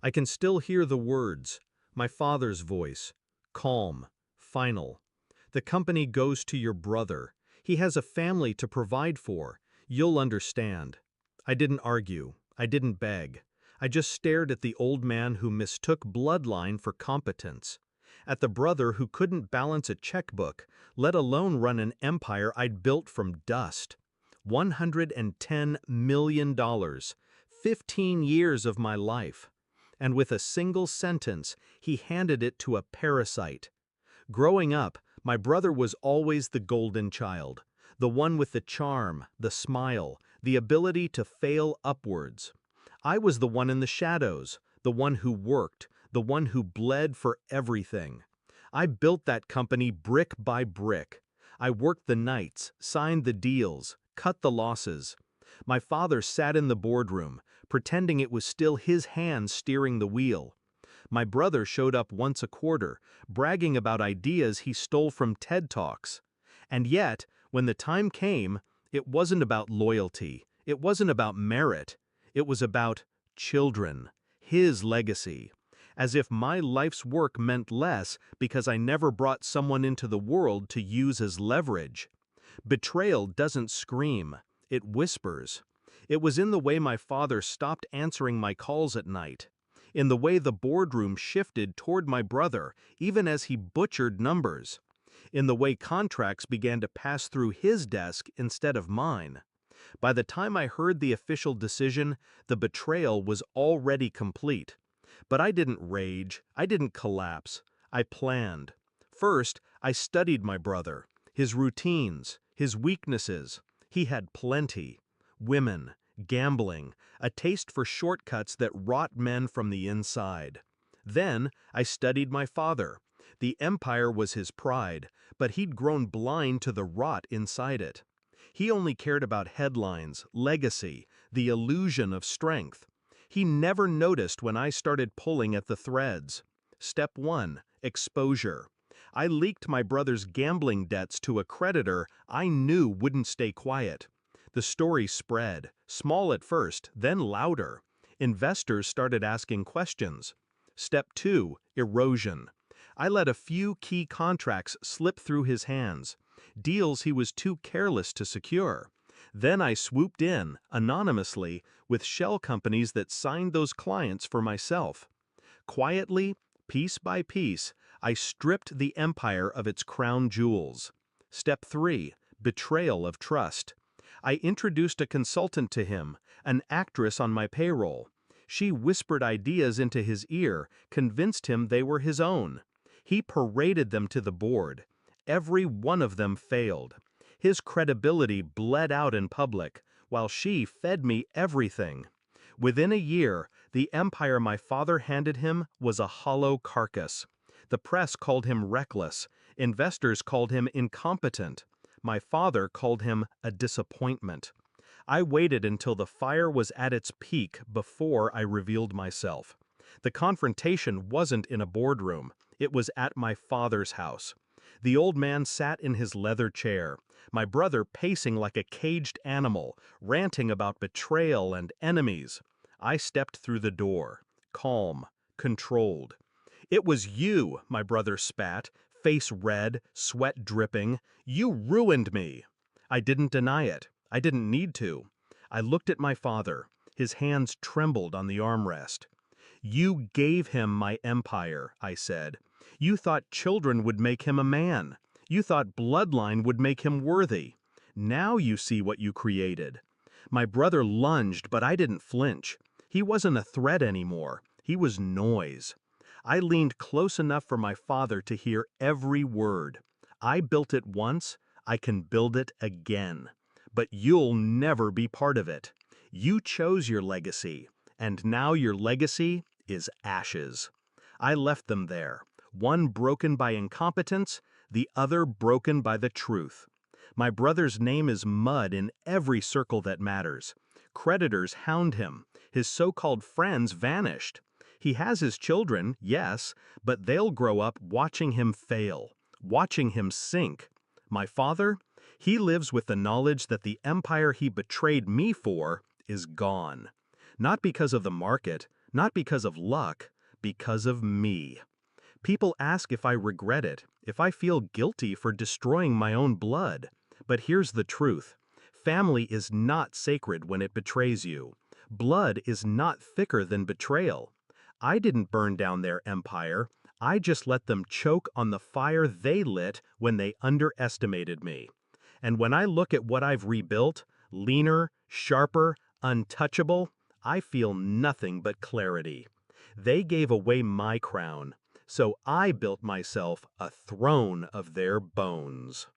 I can still hear the words, my father's voice, calm, final. The company goes to your brother. He has a family to provide for. You'll understand. I didn't argue. I didn't beg. I just stared at the old man who mistook bloodline for competence. At the brother who couldn't balance a checkbook, let alone run an empire I'd built from dust. $110 million. 15 years of my life. And with a single sentence, he handed it to a parasite. Growing up, my brother was always the golden child, the one with the charm, the smile, the ability to fail upwards. I was the one in the shadows, the one who worked, the one who bled for everything. I built that company brick by brick. I worked the nights, signed the deals, cut the losses. My father sat in the boardroom, pretending it was still his hand steering the wheel. My brother showed up once a quarter, bragging about ideas he stole from TED Talks. And yet, when the time came, it wasn't about loyalty, it wasn't about merit, it was about children, his legacy. As if my life's work meant less because I never brought someone into the world to use as leverage. Betrayal doesn't scream, it whispers. It was in the way my father stopped answering my calls at night, in the way the boardroom shifted toward my brother, even as he butchered numbers, in the way contracts began to pass through his desk instead of mine. By the time I heard the official decision, the betrayal was already complete. But I didn't rage, I didn't collapse, I planned. First, I studied my brother, his routines, his weaknesses. He had plenty. Women, gambling, a taste for shortcuts that rot men from the inside. Then, I studied my father. The empire was his pride, but he'd grown blind to the rot inside it. He only cared about headlines, legacy, the illusion of strength. He never noticed when I started pulling at the threads. Step 1. Exposure. I leaked my brother's gambling debts to a creditor I knew wouldn't stay quiet. The story spread, small at first, then louder. Investors started asking questions. Step 2. Erosion. I let a few key contracts slip through his hands, deals he was too careless to secure. Then I swooped in, anonymously, with shell companies that signed those clients for myself. Quietly, piece by piece, I stripped the empire of its crown jewels. Step 3. Betrayal of trust. I introduced a consultant to him, an actress on my payroll. She whispered ideas into his ear, convinced him they were his own. He paraded them to the board. Every one of them failed. His credibility bled out in public, while she fed me everything. Within a year, the empire my father handed him was a hollow carcass. The press called him reckless. Investors called him incompetent. My father called him a disappointment. I waited until the fire was at its peak before I revealed myself. The confrontation wasn't in a boardroom. It was at my father's house. The old man sat in his leather chair, my brother pacing like a caged animal, ranting about betrayal and enemies. I stepped through the door, calm, controlled. "It was you," my brother spat, face red, sweat dripping. "You ruined me." I didn't deny it. I didn't need to. I looked at my father. His hands trembled on the armrest. "You gave him my empire," I said. "You thought children would make him a man. You thought bloodline would make him worthy. Now you see what you created." My brother lunged, but I didn't flinch. He wasn't a threat anymore. He was noise. I leaned close enough for my father to hear every word. "I built it once, I can build it again. But you'll never be part of it. You chose your legacy, and now your legacy is ashes." I left them there, one broken by incompetence, the other broken by the truth. My brother's name is mud in every circle that matters. Creditors hound him. His so-called friends vanished. He has his children, yes, but they'll grow up watching him fail, watching him sink. My father? He lives with the knowledge that the empire he betrayed me for is gone. Not because of the market, Not because of luck, because of me. People ask if I regret it, if I feel guilty for destroying my own blood. But here's the truth. Family is not sacred when it betrays you. Blood is not thicker than betrayal. I didn't burn down their empire. I just let them choke on the fire they lit when they underestimated me. And when I look at what I've rebuilt, leaner, sharper, untouchable, I feel nothing but clarity. They gave away my crown, so I built myself a throne of their bones.